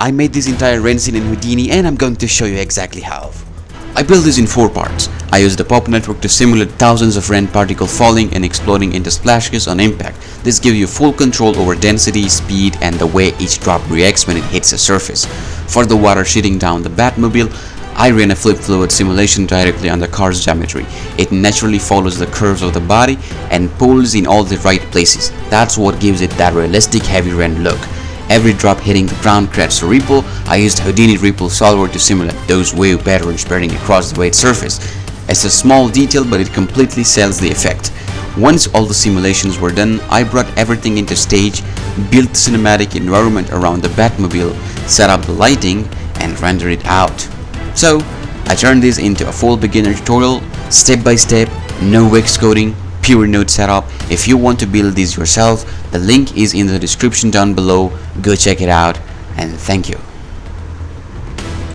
I made this entire rain scene in Houdini and I'm going to show you exactly how. I built this in 4 parts. I used the pop network to simulate thousands of rain particles falling and exploding into splashes on impact. This gives you full control over density, speed, and the way each drop reacts when it hits a surface. For the water shooting down the Batmobile, I ran a flip fluid simulation directly on the car's geometry. It naturally follows the curves of the body and pulls in all the right places. That's what gives it that realistic heavy rain look. Every drop hitting the ground creates a ripple. I used Houdini ripple solver to simulate those wave patterns spreading across the wet surface. It's a small detail, but it completely sells the effect. Once all the simulations were done, I brought everything into stage, built the cinematic environment around the Batmobile, set up the lighting, and rendered it out. So, I turned this into a full beginner tutorial, step by step, no wax coding, pure node setup. If you want to build this yourself, the link is in the description down below. Go check it out, and thank you.